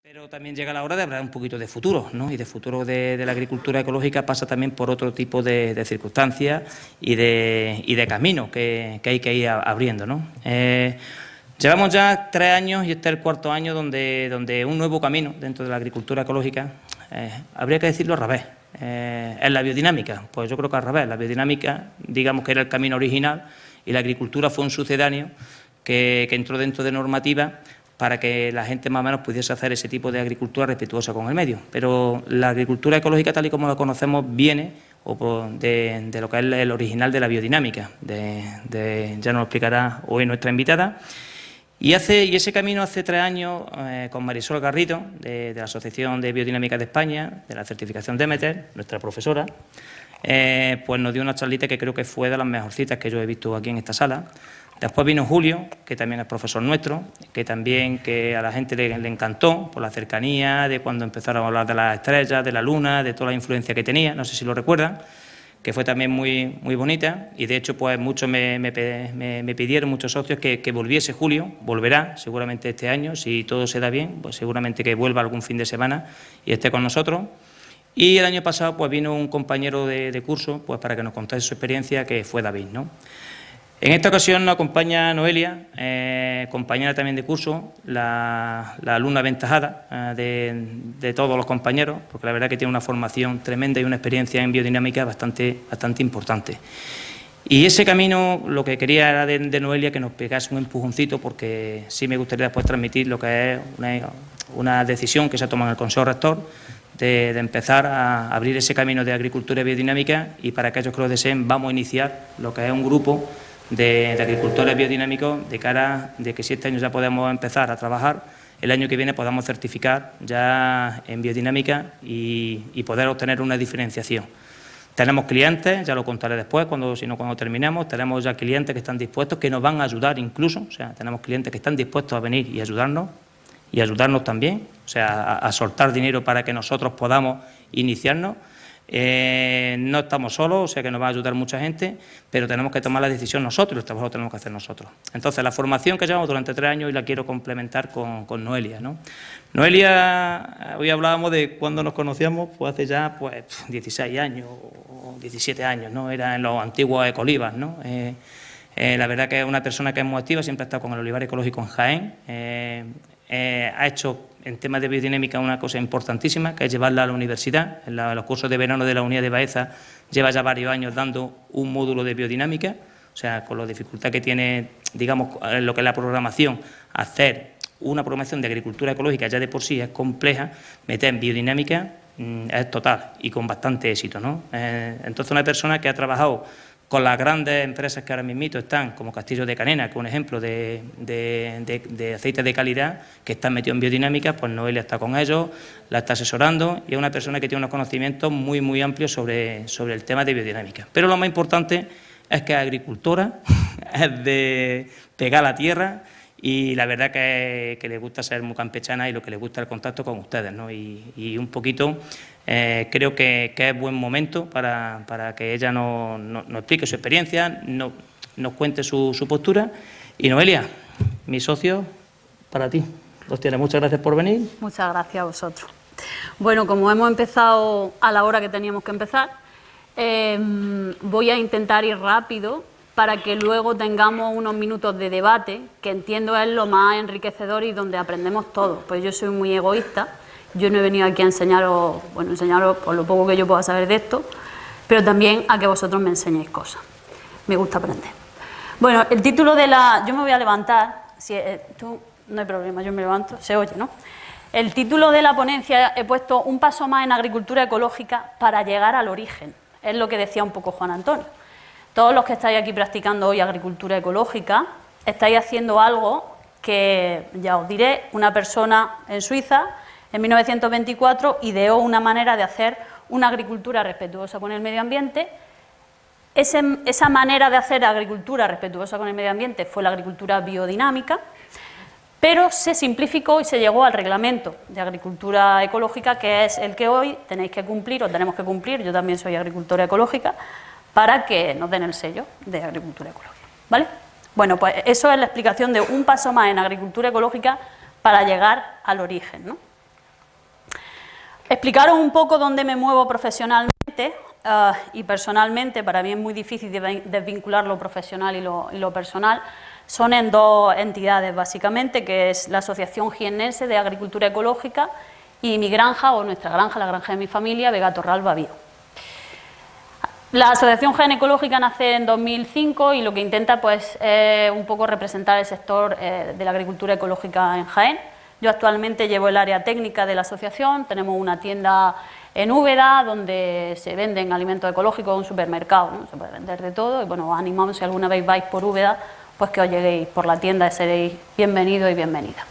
Pero también llega la hora de hablar un poquito de futuro, ¿no? Y de futuro de la agricultura ecológica pasa también por otro tipo de circunstancias y de caminos que hay que ir abriendo, ¿no? Llevamos ya 3 años y este es el 4.º año donde un nuevo camino dentro de la agricultura ecológica, habría que decirlo al revés, es la biodinámica. Pues yo creo que al revés, la biodinámica, digamos que era el camino original y la agricultura fue un sucedáneo que entró dentro de normativa para que la gente más o menos pudiese hacer ese tipo de agricultura respetuosa con el medio. Pero la agricultura ecológica, tal y como la conocemos, viene de lo que es el original de la biodinámica, ya nos lo explicará hoy nuestra invitada. Y ese camino hace 3 años, con Marisol Garrido, de la Asociación de Biodinámica de España, de la certificación Demeter, nuestra profesora, pues nos dio una charlita que creo que fue de las mejorcitas que yo he visto aquí en esta sala. Después vino Julio, que también es profesor nuestro, que a la gente le encantó por la cercanía, de cuando empezaron a hablar de las estrellas, de la luna, de toda la influencia que tenía, no sé si lo recuerdan, que fue también muy, muy bonita, y de hecho pues muchos me pidieron, muchos socios, que volviese Julio, volverá seguramente este año, si todo se da bien, pues seguramente que vuelva algún fin de semana y esté con nosotros. Y el año pasado pues vino un compañero de curso pues para que nos contase su experiencia, que fue David, ¿no? En esta ocasión nos acompaña Noelia, compañera también de curso, la alumna aventajada de todos los compañeros, porque la verdad que tiene una formación tremenda y una experiencia en biodinámica bastante importante. Y ese camino, lo que quería era de Noelia que nos pegase un empujoncito, porque sí me gustaría después transmitir lo que es una decisión que se ha tomado en el Consejo Rector, de empezar a abrir ese camino de agricultura biodinámica, y para aquellos que lo deseen vamos a iniciar lo que es un grupo de agricultores biodinámicos, de cara de que si este año ya podemos empezar a trabajar, el año que viene podamos certificar ya en biodinámica y poder obtener una diferenciación. Tenemos clientes, ya lo contaré después, cuando terminemos, tenemos ya clientes que están dispuestos, que nos van a ayudar incluso, o sea, tenemos clientes que están dispuestos a venir y ayudarnos también, o sea, a soltar dinero para que nosotros podamos iniciarnos. No estamos solos, o sea que nos va a ayudar mucha gente, pero tenemos que tomar la decisión nosotros, el trabajo lo tenemos que hacer nosotros. Entonces, la formación que llevamos durante 3 años y la quiero complementar con Noelia, ¿no? Noelia, hoy hablábamos de cuando nos conocíamos, pues hace ya 16 años o 17 años, ¿no? Era en los antiguos Ecolivas, ¿no? La verdad que es una persona que es muy activa, siempre ha estado con el olivar ecológico en Jaén, ha hecho en temas de biodinámica una cosa importantísima, que es llevarla a la universidad. En los cursos de verano de la Unidad de Baeza lleva ya varios años dando un módulo de biodinámica, o sea, con la dificultad que tiene, digamos, lo que es la programación, hacer una programación de agricultura ecológica ya de por sí es compleja, meter en biodinámica es total y con bastante éxito, ¿no? Entonces, una persona que ha trabajado con las grandes empresas que ahora mismo están, como Castillo de Canena, que es un ejemplo de aceite de calidad, que están metidos en biodinámica, pues Noelia está con ellos, la está asesorando, y es una persona que tiene unos conocimientos muy, muy amplios sobre el tema de biodinámica. Pero lo más importante es que es agricultora, es de pegar la tierra, y la verdad que le gusta ser muy campechana y lo que le gusta el contacto con ustedes, ¿no? Y un poquito creo que es buen momento para que ella nos explique su experiencia, nos cuente su postura. Y Noelia, mi socio, para ti. Los tienes. Muchas gracias por venir. Muchas gracias a vosotros. Bueno, como hemos empezado a la hora que teníamos que empezar, voy a intentar ir rápido para que luego tengamos unos minutos de debate, que entiendo es lo más enriquecedor y donde aprendemos todos. Pues yo soy muy egoísta, yo no he venido aquí a enseñaros por lo poco que yo pueda saber de esto, pero también a que vosotros me enseñéis cosas. Me gusta aprender. Bueno, el título de la... Yo me voy a levantar, tú no hay problema, yo me levanto, se oye, ¿no? El título de la ponencia he puesto un paso más en agricultura ecológica para llegar al origen. Es lo que decía un poco Juan Antonio. Todos los que estáis aquí practicando hoy agricultura ecológica, estáis haciendo algo que, ya os diré, una persona en Suiza, en 1924, ideó una manera de hacer una agricultura respetuosa con el medio ambiente. Esa manera de hacer agricultura respetuosa con el medio ambiente fue la agricultura biodinámica, pero se simplificó y se llegó al reglamento de agricultura ecológica, que es el que hoy tenéis que cumplir, o tenemos que cumplir, yo también soy agricultora ecológica, para que nos den el sello de agricultura ecológica, ¿vale? Bueno, pues eso es la explicación de un paso más en agricultura ecológica para llegar al origen, ¿no? Explicaros un poco dónde me muevo profesionalmente y personalmente. Para mí es muy difícil desvincular lo profesional y lo personal. Son en dos entidades, básicamente, que es la Asociación Jiennense de Agricultura Ecológica y mi granja, o nuestra granja, la granja de mi familia, Vega Torral Bavío. La Asociación Jaén Ecológica nace en 2005 y lo que intenta pues, es un poco representar el sector de la agricultura ecológica en Jaén. Yo actualmente llevo el área técnica de la asociación, tenemos una tienda en Úbeda donde se venden alimentos ecológicos, un supermercado, ¿no? Se puede vender de todo y bueno, os animamos si alguna vez vais por Úbeda, pues que os lleguéis por la tienda y seréis bienvenidos y bienvenidas.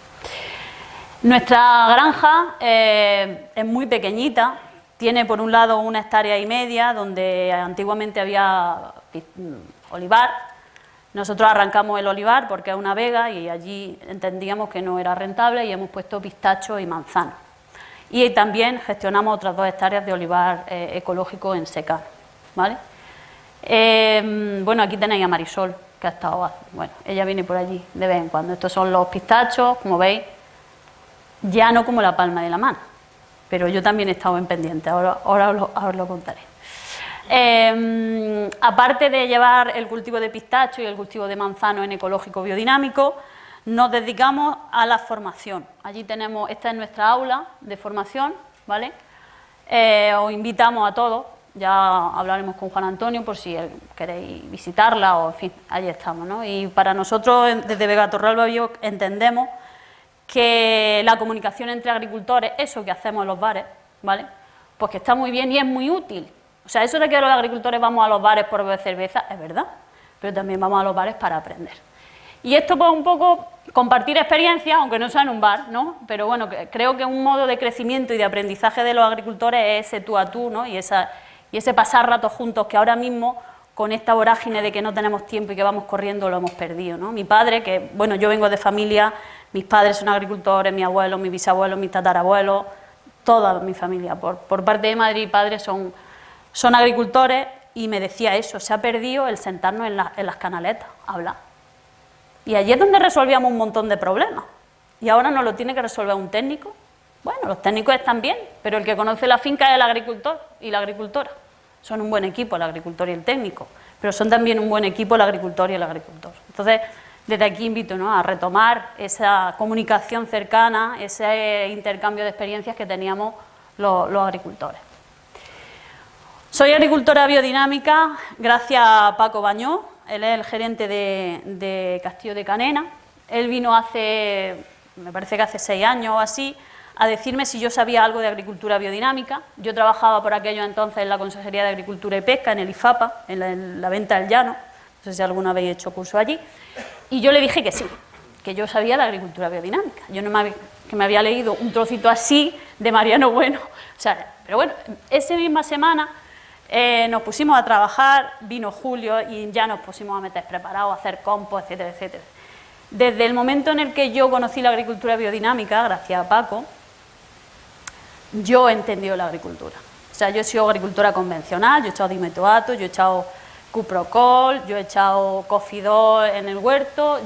Nuestra granja es muy pequeñita, tiene por un lado 1,5 hectáreas donde antiguamente había olivar. Nosotros arrancamos el olivar porque es una vega y allí entendíamos que no era rentable y hemos puesto pistacho y manzana. Y también gestionamos otras 2 hectáreas de olivar ecológico en secano, ¿vale? Bueno, aquí tenéis a Marisol, que ha estado, bueno, ella viene por allí de vez en cuando. Estos son los pistachos, como veis, ya no como la palma de la mano, pero yo también he estado en pendiente, ahora os lo contaré. Aparte de llevar el cultivo de pistacho y el cultivo de manzano en ecológico biodinámico, nos dedicamos a la formación. Allí tenemos, esta es nuestra aula de formación, ¿vale? Os invitamos a todos, ya hablaremos con Juan Antonio por si queréis visitarla o en fin, allí estamos, ¿no? Y para nosotros desde Vega Torral Bavío entendemos que la comunicación entre agricultores, eso que hacemos en los bares, ¿vale? Pues que está muy bien y es muy útil. O sea, eso de que los agricultores vamos a los bares por beber cerveza, es verdad, pero también vamos a los bares para aprender. Y esto pues un poco compartir experiencias, aunque no sea en un bar, ¿no? Pero bueno, creo que un modo de crecimiento y de aprendizaje de los agricultores es ese tú a tú, ¿no? Y ese pasar ratos juntos que ahora mismo, con esta vorágine de que no tenemos tiempo y que vamos corriendo, lo hemos perdido, ¿no? Mi padre, que bueno, yo vengo de familia, mis padres son agricultores, mi abuelo, mis bisabuelos, mis tatarabuelos, toda mi familia, por parte de madre y padre son agricultores y me decía eso, se ha perdido el sentarnos en las canaletas a hablar. Y allí es donde resolvíamos un montón de problemas. Y ahora nos lo tiene que resolver un técnico. Bueno, los técnicos están bien, pero el que conoce la finca es el agricultor y la agricultora. Son un buen equipo el agricultor y el técnico, pero son también un buen equipo el agricultor y el agricultor. Entonces, desde aquí invito, ¿no?, a retomar esa comunicación cercana, ese intercambio de experiencias que teníamos los agricultores. Soy agricultora biodinámica gracias a Paco Bañó, él es el gerente de Castillo de Canena. Él vino hace, me parece que hace 6 años o así, a decirme si yo sabía algo de agricultura biodinámica. Yo trabajaba por aquello entonces en la Consejería de Agricultura y Pesca, en el IFAPA, en la venta del llano, no sé si alguna vez he hecho curso allí, y yo le dije que sí, que yo sabía de agricultura biodinámica. Yo no me había leído un trocito así de Mariano Bueno, o sea, pero bueno, esa misma semana nos pusimos a trabajar, vino Julio y ya nos pusimos a meter preparados, a hacer compost, etcétera, etcétera. Desde el momento en el que yo conocí la agricultura biodinámica, gracias a Paco, yo he entendido la agricultura. O sea, yo he sido agricultora convencional, yo he echado dimetoato, yo he echado cuprocol, yo he echado cofidol en el huerto,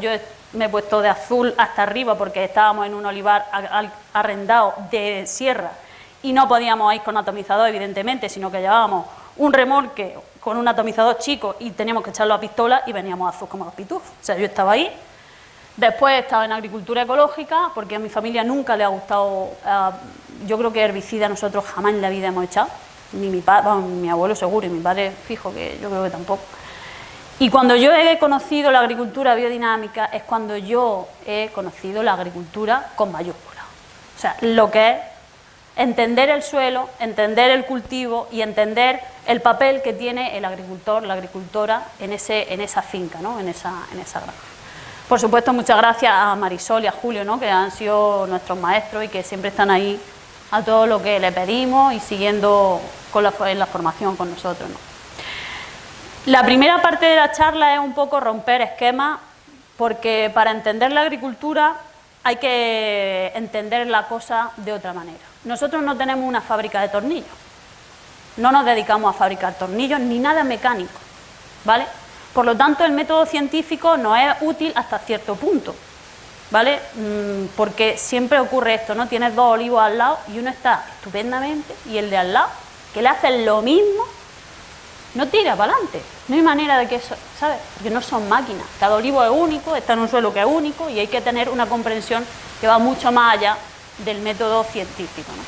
me he puesto de azul hasta arriba porque estábamos en un olivar arrendado de sierra y no podíamos ir con atomizador, evidentemente, sino que llevábamos un remolque con un atomizador chico y teníamos que echarlo a pistola y veníamos azul como los pitufos. O sea, yo estaba ahí. Después he estado en agricultura ecológica porque a mi familia nunca le ha gustado, yo creo que herbicida nosotros jamás en la vida hemos echado, ni mi padre, bueno, mi abuelo seguro y mi padre fijo que yo creo que tampoco. Y cuando yo he conocido la agricultura biodinámica es cuando yo he conocido la agricultura con mayúscula. O sea, lo que es entender el suelo, entender el cultivo y entender el papel que tiene el agricultor, la agricultora en esa finca, ¿no?, en esa granja. Por supuesto, muchas gracias a Marisol y a Julio, ¿no?, que han sido nuestros maestros y que siempre están ahí a todo lo que le pedimos y siguiendo en la formación con nosotros, ¿no? La primera parte de la charla es un poco romper esquemas, porque para entender la agricultura hay que entender la cosa de otra manera. Nosotros no tenemos una fábrica de tornillos, no nos dedicamos a fabricar tornillos ni nada mecánico, ¿vale? Por lo tanto, el método científico nos es útil hasta cierto punto, ¿vale? Porque siempre ocurre esto, ¿no? Tienes dos olivos al lado y uno está estupendamente y el de al lado, que le hacen lo mismo, no tira para adelante. No hay manera de que eso, ¿sabes? Porque no son máquinas. Cada olivo es único, está en un suelo que es único y hay que tener una comprensión que va mucho más allá del método científico, ¿no?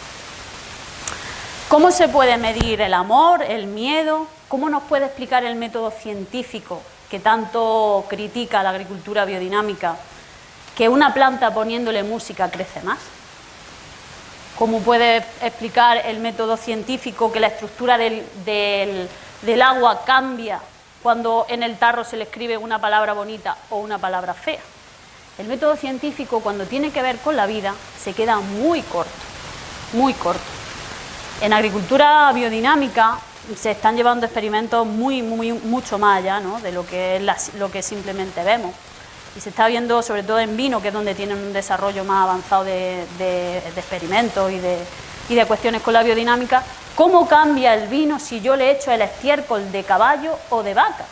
¿Cómo se puede medir el amor, el miedo? ¿Cómo nos puede explicar el método científico que tanto critica la agricultura biodinámica que una planta poniéndole música crece más? ¿Cómo puede explicar el método científico que la estructura del agua cambia cuando en el tarro se le escribe una palabra bonita o una palabra fea? El método científico, cuando tiene que ver con la vida, se queda muy corto, muy corto. En agricultura biodinámica se están llevando experimentos mucho más allá, ¿no?, de lo que es lo que simplemente vemos. Y se está viendo, sobre todo en vino, que es donde tienen un desarrollo más avanzado de experimentos y de cuestiones con la biodinámica, cómo cambia el vino si yo le echo el estiércol de caballo o de vaca.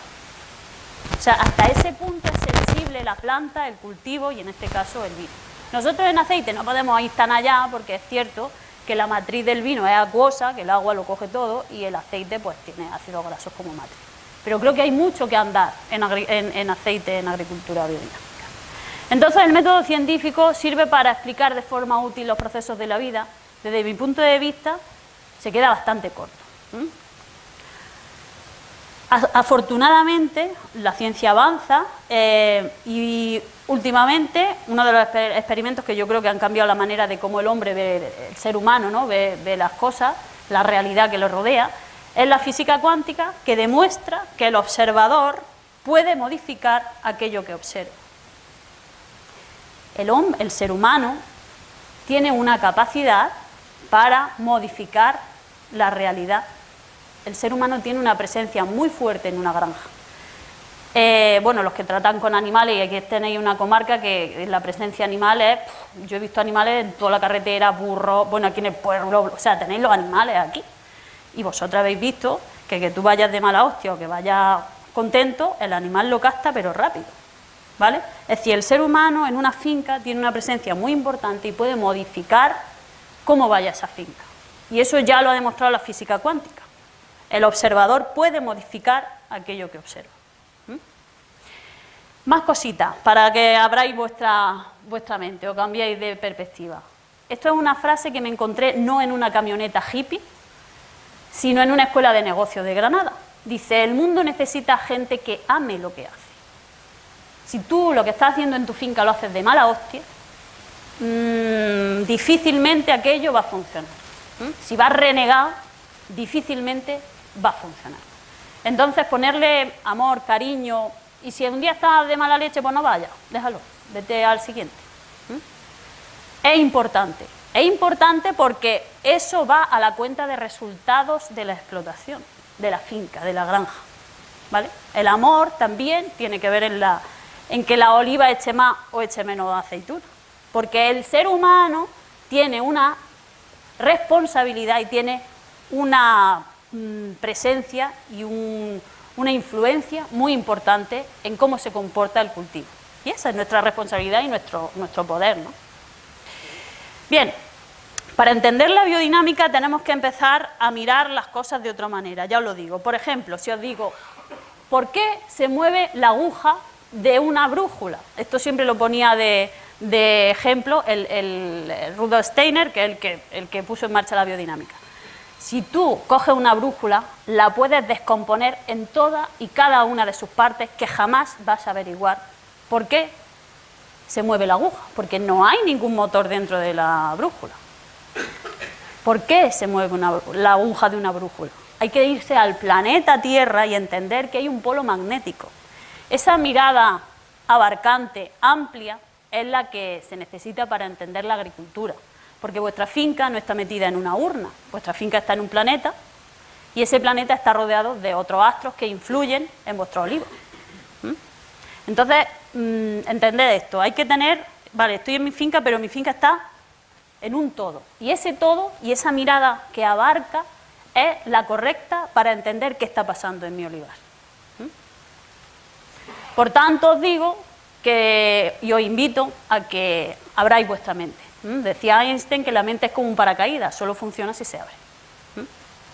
O sea, hasta ese punto es sensible la planta, el cultivo y en este caso el vino. Nosotros en aceite no podemos ir tan allá porque es cierto que la matriz del vino es acuosa, que el agua lo coge todo y el aceite pues tiene ácidos grasos como matriz. Pero creo que hay mucho que andar en aceite en agricultura biodinámica. Entonces el método científico sirve para explicar de forma útil los procesos de la vida. Desde mi punto de vista se queda bastante corto. Afortunadamente la ciencia avanza y últimamente uno de los experimentos que yo creo que han cambiado la manera de cómo el hombre ve, el ser humano, ¿no?, ve las cosas, la realidad que lo rodea, es la física cuántica, que demuestra que el observador puede modificar aquello que observa. El ser humano tiene una capacidad para modificar la realidad. El ser humano tiene una presencia muy fuerte en una granja. Bueno, los que tratan con animales, y aquí tenéis una comarca que la presencia animal es... Yo he visto animales en toda la carretera, burros, bueno, aquí en el pueblo, o sea, tenéis los animales aquí. Y vosotros habéis visto que tú vayas de mala hostia o que vayas contento, el animal lo capta, pero rápido, ¿vale? Es decir, el ser humano en una finca tiene una presencia muy importante y puede modificar cómo vaya esa finca. Y eso ya lo ha demostrado la física cuántica. El observador puede modificar aquello que observa. Más cositas para que abráis vuestra mente o cambiéis de perspectiva. Esto es una frase que me encontré no en una camioneta hippie, sino en una escuela de negocios de Granada. Dice: el mundo necesita gente que ame lo que hace. Si tú lo que estás haciendo en tu finca lo haces de mala hostia, difícilmente aquello va a funcionar. Si vas renegado, difícilmente va a funcionar. Entonces, ponerle amor, cariño, y si un día estás de mala leche, pues no vayas, déjalo, vete al siguiente. Es importante. Es importante porque eso va a la cuenta de resultados de la explotación, de la finca, de la granja, ¿vale? El amor también tiene que ver en que la oliva eche más o eche menos aceituna, porque el ser humano tiene una responsabilidad y tiene una presencia y una influencia muy importante en cómo se comporta el cultivo. Y esa es nuestra responsabilidad y nuestro poder, ¿no? Bien, para entender la biodinámica tenemos que empezar a mirar las cosas de otra manera, ya os lo digo. Por ejemplo, si os digo, ¿por qué se mueve la aguja de una brújula? Esto siempre lo ponía de ejemplo el Rudolf Steiner, que es el que puso en marcha la biodinámica. Si tú coges una brújula, la puedes descomponer en todas y cada una de sus partes, que jamás vas a averiguar por qué se mueve la aguja, porque no hay ningún motor dentro de la brújula. ¿Por qué se mueve la aguja de una brújula? Hay que irse al planeta Tierra y entender que hay un polo magnético. Esa mirada abarcante, amplia, es la que se necesita para entender la agricultura, porque vuestra finca no está metida en una urna, vuestra finca está en un planeta y ese planeta está rodeado de otros astros que influyen en vuestro olivo. Entonces, entended esto, hay que tener, vale, estoy en mi finca, pero mi finca está en un todo. Y ese todo y esa mirada que abarca es la correcta para entender qué está pasando en mi olivar. Por tanto, os digo y os invito a que abráis vuestra mente. Decía Einstein que la mente es como un paracaídas, solo funciona si se abre.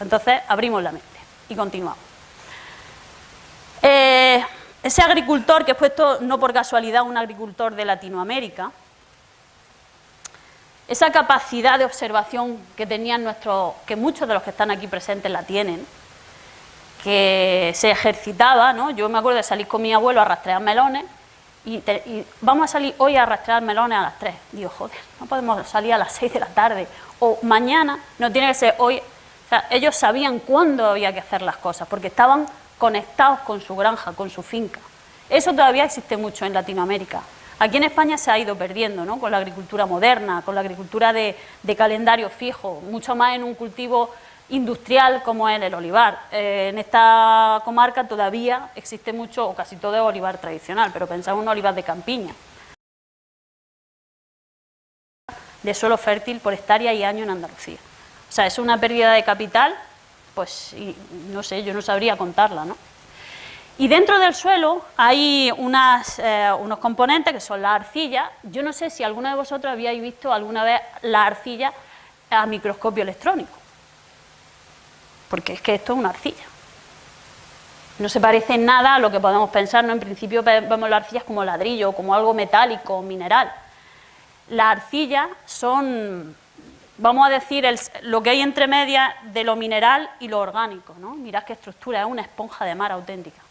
Entonces, abrimos la mente y continuamos. Ese agricultor, que he puesto no por casualidad un agricultor de Latinoamérica, esa capacidad de observación que tenían que muchos de los que están aquí presentes la tienen, que se ejercitaba, ¿no? Yo me acuerdo de salir con mi abuelo a rastrear melones y vamos a salir hoy a rastrear melones a las 3. Digo, joder, no podemos salir a las 6 de la tarde o mañana, no tiene que ser hoy. O sea, ellos sabían cuándo había que hacer las cosas porque estaban conectados con su granja, con su finca. Eso todavía existe mucho en Latinoamérica. Aquí en España se ha ido perdiendo, ¿no? Con la agricultura moderna, con la agricultura de calendario fijo, mucho más en un cultivo industrial como es el olivar. En esta comarca todavía existe mucho, o casi todo es olivar tradicional, pero pensad en un olivar de campiña, de suelo fértil por hectárea y año en Andalucía. O sea, es una pérdida de capital, pues no sé, yo no sabría contarla, ¿no? Y dentro del suelo hay unos componentes que son la arcilla. Yo no sé si alguno de vosotros habíais visto alguna vez la arcilla a microscopio electrónico, porque es que esto es una arcilla. No se parece en nada a lo que podemos pensar, ¿no? En principio vemos las arcillas como ladrillo, como algo metálico, mineral. Las arcillas son, vamos a decir, lo que hay entre medias de lo mineral y lo orgánico, ¿no? Mirad qué estructura, es una esponja de mar auténtica.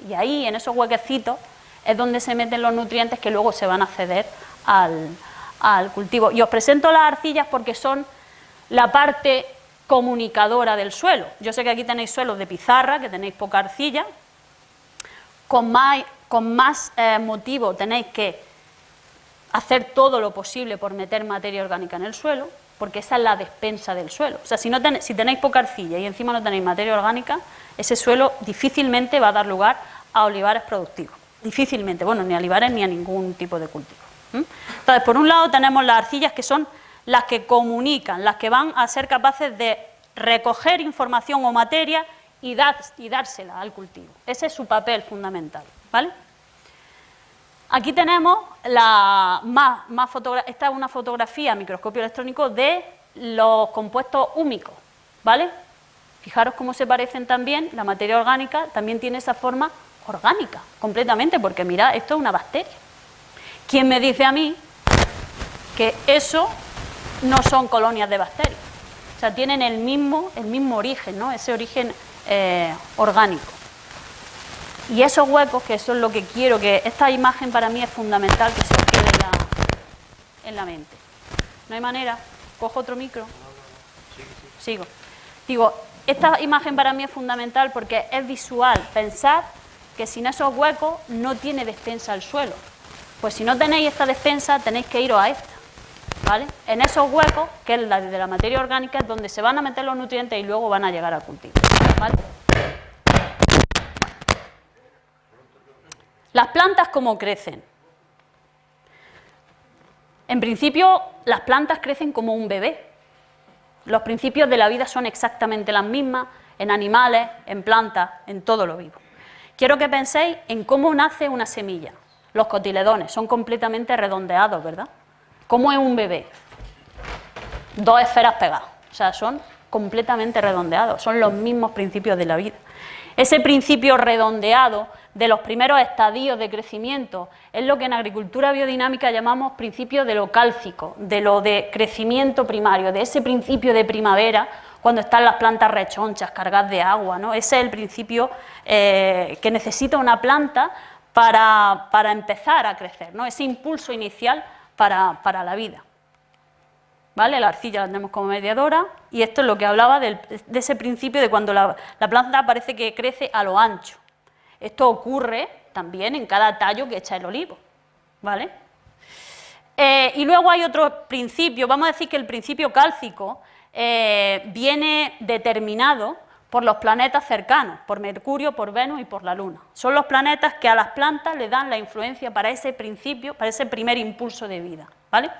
Y ahí, en esos huequecitos, es donde se meten los nutrientes que luego se van a ceder al cultivo. Y os presento las arcillas porque son la parte comunicadora del suelo. Yo sé que aquí tenéis suelos de pizarra, que tenéis poca arcilla. Con más motivo tenéis que hacer todo lo posible por meter materia orgánica en el suelo, porque esa es la despensa del suelo. O sea, si tenéis poca arcilla y encima no tenéis materia orgánica, ese suelo difícilmente va a dar lugar a olivares productivos. Difícilmente, bueno, ni a olivares ni a ningún tipo de cultivo. Entonces, por un lado tenemos las arcillas, que son las que comunican, las que van a ser capaces de recoger información o materia y dársela al cultivo. Ese es su papel fundamental, ¿vale? Aquí tenemos esta es una fotografía a microscopio electrónico de los compuestos húmicos, ¿vale? Fijaros cómo se parecen también, la materia orgánica también tiene esa forma orgánica, completamente, porque mirad, esto es una bacteria. ¿Quién me dice a mí que eso no son colonias de bacterias? O sea, tienen el mismo origen, ¿no? Ese origen orgánico. Y esos huecos, que eso es lo que quiero, que esta imagen para mí es fundamental que se os quede en la mente. ¿No hay manera? ¿Cojo otro micro? Sigo. Digo, esta imagen para mí es fundamental porque es visual. Pensad que sin esos huecos no tiene despensa el suelo. Pues si no tenéis esta despensa, tenéis que iros a esta, ¿vale? En esos huecos, que es la de la materia orgánica, es donde se van a meter los nutrientes y luego van a llegar al cultivo, ¿vale? Las plantas, ¿cómo crecen? En principio, las plantas crecen como un bebé. Los principios de la vida son exactamente las mismas en animales, en plantas, en todo lo vivo. Quiero que penséis en cómo nace una semilla. Los cotiledones son completamente redondeados, ¿verdad? ¿Cómo es un bebé? Dos esferas pegadas, o sea, son completamente redondeados, son los mismos principios de la vida. Ese principio redondeado de los primeros estadios de crecimiento es lo que en agricultura biodinámica llamamos principio de lo cálcico, de lo de crecimiento primario, de ese principio de primavera, cuando están las plantas rechonchas, cargadas de agua, ¿no? Ese es el principio que necesita una planta para empezar a crecer, ¿no? Ese impulso inicial para la vida. ¿Vale? La arcilla la tenemos como mediadora y esto es lo que hablaba de ese principio de cuando la planta parece que crece a lo ancho. Esto ocurre también en cada tallo que echa el olivo, ¿vale? Y luego hay otro principio, vamos a decir que el principio cálcico viene determinado por los planetas cercanos, por Mercurio, por Venus y por la Luna. Son los planetas que a las plantas le dan la influencia para ese principio, para ese primer impulso de vida, ¿vale?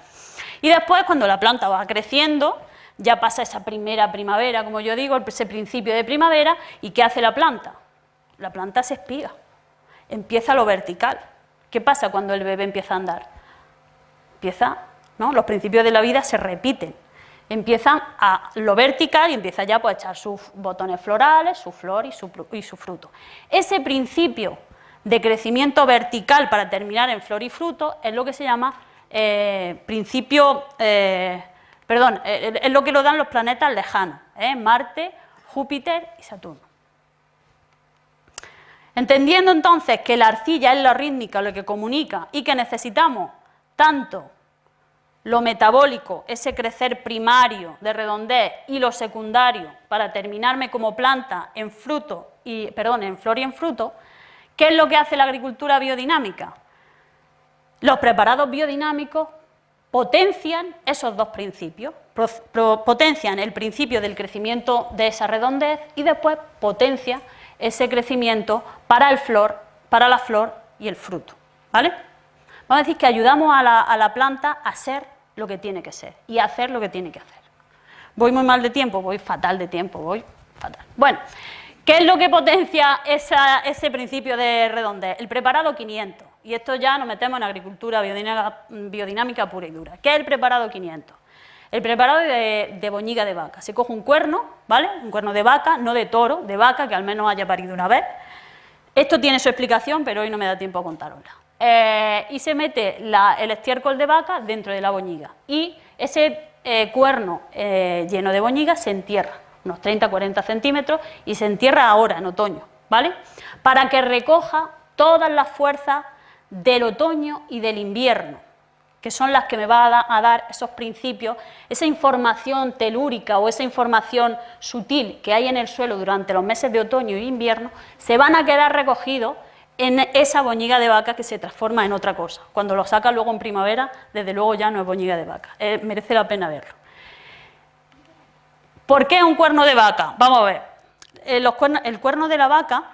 Y después, cuando la planta va creciendo, ya pasa esa primera primavera, como yo digo, ese principio de primavera, ¿y qué hace la planta? La planta se espiga, empieza lo vertical, ¿Qué pasa cuando el bebé empieza a andar? ¿No? Los principios de la vida se repiten. Empiezan a lo vertical y empieza ya pues, a echar sus botones florales, su flor y su fruto. Ese principio de crecimiento vertical para terminar en flor y fruto es lo que se llama es lo que lo dan los planetas lejanos, Marte, Júpiter y Saturno. Entendiendo entonces que la arcilla es la rítmica, lo que comunica, y que necesitamos tanto lo metabólico, ese crecer primario de redondez, y lo secundario para terminarme como planta en flor y en fruto, ¿qué es lo que hace la agricultura biodinámica? Los preparados biodinámicos potencian esos dos principios, potencian el principio del crecimiento de esa redondez y después potencia ese crecimiento para la flor y el fruto, ¿vale? Vamos a decir que ayudamos a la planta a ser lo que tiene que ser y a hacer lo que tiene que hacer. Voy muy mal de tiempo, voy fatal de tiempo, voy fatal. Bueno, ¿qué es lo que potencia ese principio de redondez? El preparado 500. Y esto ya nos metemos en agricultura biodinámica pura y dura. ¿Qué es el preparado 500? El preparado de boñiga de vaca. Se coge un cuerno, ¿vale? Un cuerno de vaca, no de toro, de vaca, que al menos haya parido una vez. Esto tiene su explicación, pero hoy no me da tiempo a contárosla. Y se mete el estiércol de vaca dentro de la boñiga. Y ese cuerno lleno de boñiga se entierra, unos 30-40 centímetros, y se entierra ahora, en otoño, ¿vale? Para que recoja todas las fuerzas del otoño y del invierno, que son las que me van a dar esos principios, esa información telúrica o esa información sutil que hay en el suelo durante los meses de otoño e invierno, se van a quedar recogidos en esa boñiga de vaca que se transforma en otra cosa. Cuando lo sacan luego en primavera, desde luego ya no es boñiga de vaca, merece la pena verlo. ¿Por qué un cuerno de vaca? Vamos a ver, el cuerno de la vaca,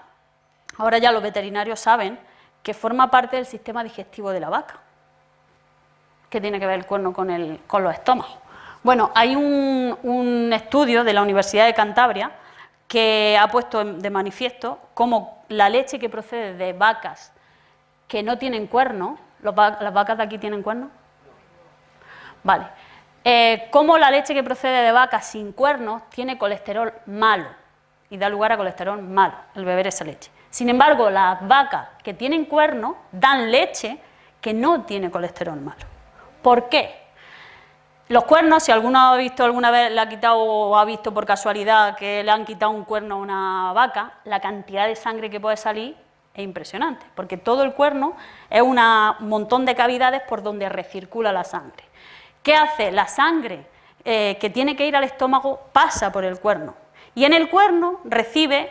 ahora ya los veterinarios saben que forma parte del sistema digestivo de la vaca. ¿Qué tiene que ver el cuerno con los estómagos? Bueno, hay un estudio de la Universidad de Cantabria que ha puesto de manifiesto cómo la leche que procede de vacas que no tienen cuerno, ¿las vacas de aquí tienen cuerno? Vale. Cómo la leche que procede de vacas sin cuernos tiene colesterol malo y da lugar a colesterol malo el beber esa leche. Sin embargo, las vacas que tienen cuerno dan leche que no tiene colesterol malo. ¿Por qué? Los cuernos, si alguno ha visto alguna vez, le ha quitado o ha visto por casualidad que le han quitado un cuerno a una vaca, la cantidad de sangre que puede salir es impresionante, porque todo el cuerno es un montón de cavidades por donde recircula la sangre. ¿Qué hace? La sangre que tiene que ir al estómago pasa por el cuerno, y en el cuerno recibe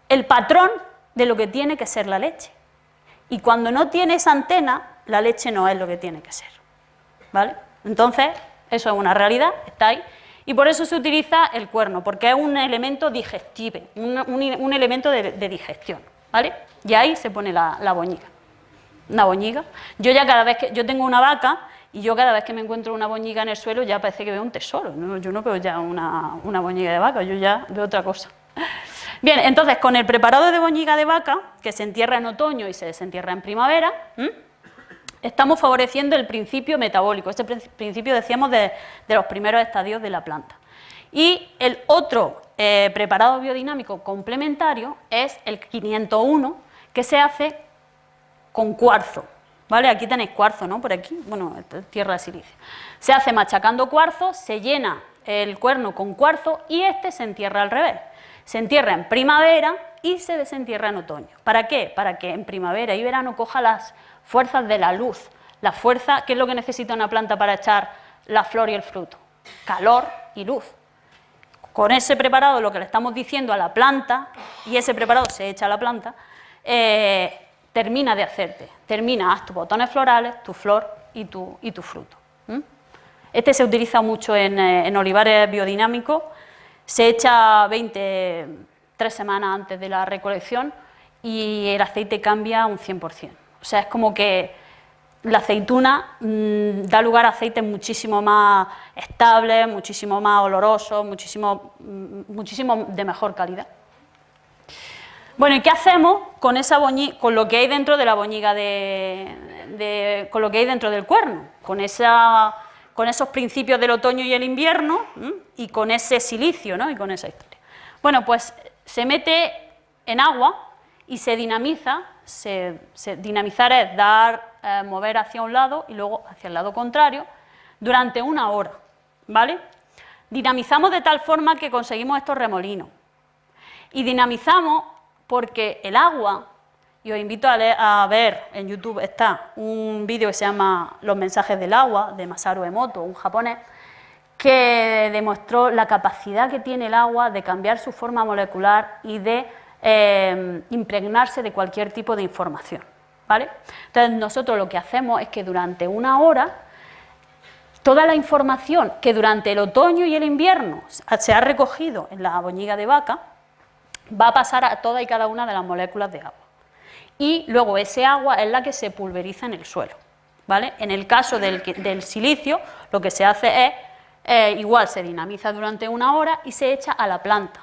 el patrón de lo que tiene que ser la leche. Y cuando no tiene esa antena, la leche no es lo que tiene que ser, ¿vale? Entonces, eso es una realidad, está ahí, y por eso se utiliza el cuerno, porque es un elemento digestivo, un elemento de digestión, ¿vale? Y ahí se pone la boñiga. Una boñiga. Yo tengo una vaca, y yo cada vez que me encuentro una boñiga en el suelo ya parece que veo un tesoro. Yo no veo ya una boñiga de vaca, yo ya veo otra cosa. Bien, entonces con el preparado de boñiga de vaca, que se entierra en otoño y se desentierra en primavera, estamos favoreciendo el principio metabólico, este principio, decíamos, de los primeros estadios de la planta. Y el otro preparado biodinámico complementario es el 501, que se hace con cuarzo, ¿vale? Aquí tenéis cuarzo, ¿no? Por aquí, bueno, tierra de silicio. Se hace machacando cuarzo, se llena el cuerno con cuarzo y este se entierra al revés. Se entierra en primavera y se desentierra en otoño. ¿Para qué? Para que en primavera y verano coja las fuerzas de la luz, la fuerza, ¿qué es lo que necesita una planta para echar la flor y el fruto? Calor y luz. Con ese preparado, lo que le estamos diciendo a la planta, y ese preparado se echa a la planta, termina de hacerte, haz tus botones florales, tu flor y tu fruto. Este se utiliza mucho en olivares biodinámicos, se echa 3 semanas antes de la recolección y el aceite cambia un 100%. O sea, es como que la aceituna da lugar a aceites muchísimo más estables, muchísimo más olorosos, muchísimo de mejor calidad. Bueno, ¿y qué hacemos con esa con lo que hay dentro de la boñiga con lo que hay dentro del cuerno? Con esos principios del otoño y el invierno, y con ese silicio, ¿no? Y con esa historia. Bueno, pues se mete en agua y se dinamiza. Dinamizar es mover hacia un lado y luego hacia el lado contrario durante 1 hora, ¿vale? Dinamizamos de tal forma que conseguimos estos remolinos. Y dinamizamos porque el agua, y os invito a ver, en YouTube está un vídeo que se llama Los mensajes del agua, de Masaru Emoto, un japonés, que demostró la capacidad que tiene el agua de cambiar su forma molecular y de impregnarse de cualquier tipo de información, ¿vale? Entonces nosotros lo que hacemos es que durante 1 hora toda la información que durante el otoño y el invierno se ha recogido en la boñiga de vaca va a pasar a toda y cada una de las moléculas de agua. Y luego ese agua es la que se pulveriza en el suelo, ¿vale? En el caso del silicio, lo que se hace es, igual se dinamiza durante 1 hora y se echa a la planta,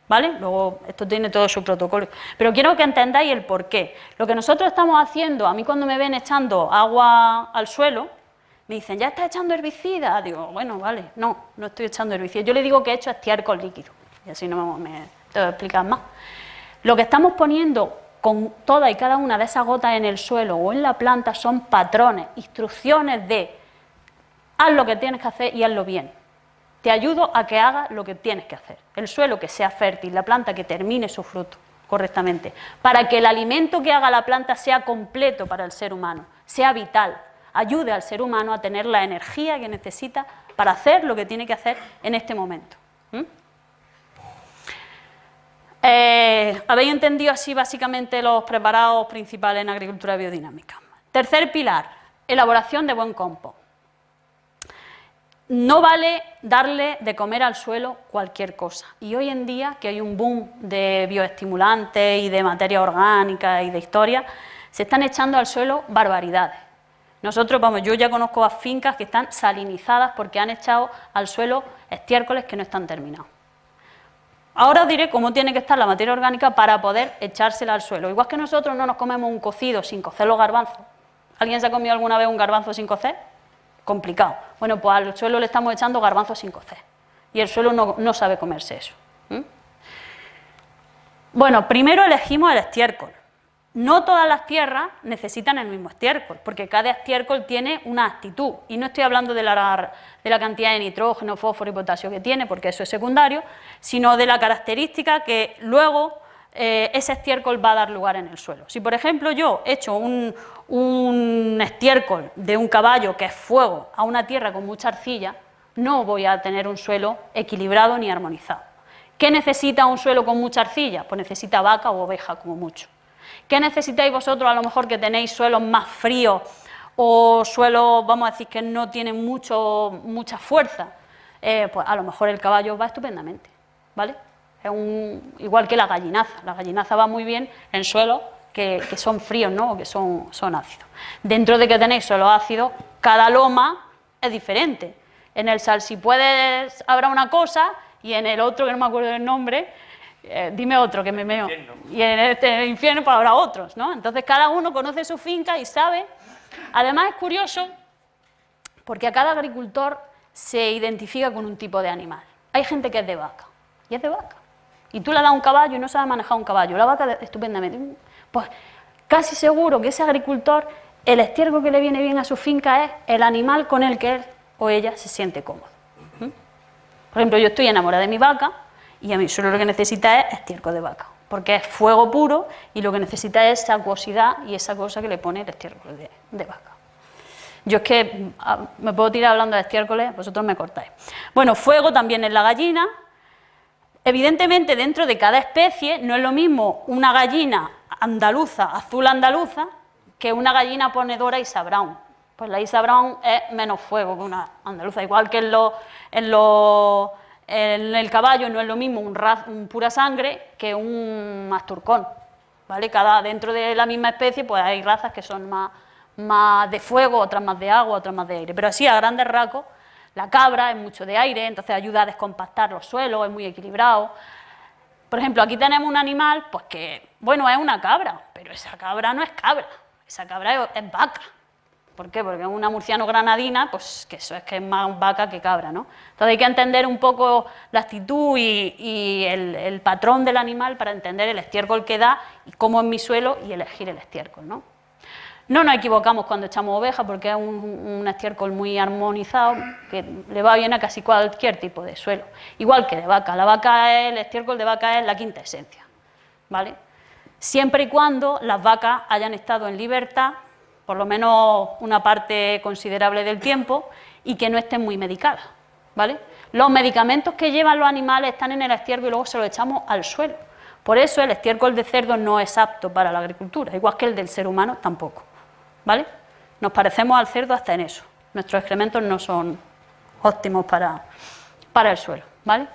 ¿vale? Luego esto tiene todo su protocolo. Pero quiero que entendáis el porqué. Lo que nosotros estamos haciendo, a mí cuando me ven echando agua al suelo, me dicen, ¿ya estás echando herbicida? Digo, bueno, vale, no estoy echando herbicida. Yo le digo que he hecho estiércol líquido, y así no me te voy a explicar más. Lo que estamos poniendo con toda y cada una de esas gotas en el suelo o en la planta son patrones, instrucciones de haz lo que tienes que hacer y hazlo bien. Te ayudo a que hagas lo que tienes que hacer. El suelo que sea fértil, la planta que termine su fruto correctamente, para que el alimento que haga la planta sea completo para el ser humano, sea vital, ayude al ser humano a tener la energía que necesita para hacer lo que tiene que hacer en este momento. Habéis entendido así básicamente los preparados principales en agricultura biodinámica. Tercer pilar, elaboración de buen compost. No vale darle de comer al suelo cualquier cosa. Y hoy en día, que hay un boom de bioestimulantes y de materia orgánica y de historia, se están echando al suelo barbaridades. Nosotros, yo ya conozco a fincas que están salinizadas porque han echado al suelo estiércoles que no están terminados. Ahora os diré cómo tiene que estar la materia orgánica para poder echársela al suelo. Igual que nosotros no nos comemos un cocido sin cocer los garbanzos. ¿Alguien se ha comido alguna vez un garbanzo sin cocer? Complicado. Bueno, pues al suelo le estamos echando garbanzos sin cocer. Y el suelo no sabe comerse eso. Bueno, primero elegimos el estiércol. No todas las tierras necesitan el mismo estiércol, porque cada estiércol tiene una actitud. Y no estoy hablando de la cantidad de nitrógeno, fósforo y potasio que tiene, porque eso es secundario, sino de la característica que luego ese estiércol va a dar lugar en el suelo. Si, por ejemplo, yo echo un estiércol de un caballo que es fuego a una tierra con mucha arcilla, no voy a tener un suelo equilibrado ni armonizado. ¿Qué necesita un suelo con mucha arcilla? Pues necesita vaca o oveja, como mucho. ¿Qué necesitáis vosotros, a lo mejor que tenéis suelos más fríos o suelos, vamos a decir, que no tienen mucha fuerza? Pues a lo mejor el caballo va estupendamente, ¿vale? Es igual que la gallinaza va muy bien en suelos que son fríos, ¿no? O que son ácidos. Dentro de que tenéis suelos ácidos, cada loma es diferente. En el Salsipuedes habrá una cosa y en el otro, que no me acuerdo del nombre, dime otro que me meo. Y en este infierno pues habrá otros, ¿no? Entonces cada uno conoce su finca y sabe. Además es curioso porque a cada agricultor se identifica con un tipo de animal. Hay gente que es de vaca y es de vaca. Y tú le das un caballo y no sabe manejar un caballo. La vaca estupendamente. Pues casi seguro que ese agricultor, el estiércol que le viene bien a su finca es el animal con el que él o ella se siente cómodo. Por ejemplo, yo estoy enamorada de mi vaca y a mí solo lo que necesita es estiércol de vaca, porque es fuego puro y lo que necesita es esa acuosidad y esa cosa que le pone el estiércol de vaca. Yo es que me puedo tirar hablando de estiércoles, vosotros me cortáis. Bueno, fuego también en la gallina. Evidentemente, dentro de cada especie no es lo mismo una gallina andaluza, azul andaluza, que una gallina ponedora Isa Brown. Pues la Isa Brown es menos fuego que una andaluza, igual que en el caballo no es lo mismo un pura sangre que un asturcón, ¿vale? Dentro de la misma especie pues hay razas que son más de fuego, otras más de agua, otras más de aire, pero así a grandes rasgos la cabra es mucho de aire, entonces ayuda a descompactar los suelos, es muy equilibrado. Por ejemplo, aquí tenemos un animal, pues que, bueno, es una cabra, pero esa cabra no es cabra, esa cabra es vaca. ¿Por qué? Porque es una murciano granadina, pues que eso es que es más vaca que cabra, ¿no? Entonces hay que entender un poco la actitud y el patrón del animal para entender el estiércol que da y cómo es mi suelo y elegir el estiércol, ¿no? No nos equivocamos cuando echamos oveja porque es un estiércol muy armonizado que le va bien a casi cualquier tipo de suelo. Igual que de vaca. El estiércol de vaca es la quinta esencia, ¿vale? Siempre y cuando las vacas hayan estado en libertad, por lo menos una parte considerable del tiempo, y que no estén muy medicadas, ¿vale? Los medicamentos que llevan los animales están en el estiércol y luego se los echamos al suelo. Por eso el estiércol de cerdo no es apto para la agricultura, igual que el del ser humano tampoco, ¿vale? Nos parecemos al cerdo hasta en eso. Nuestros excrementos no son óptimos para el suelo, ¿vale?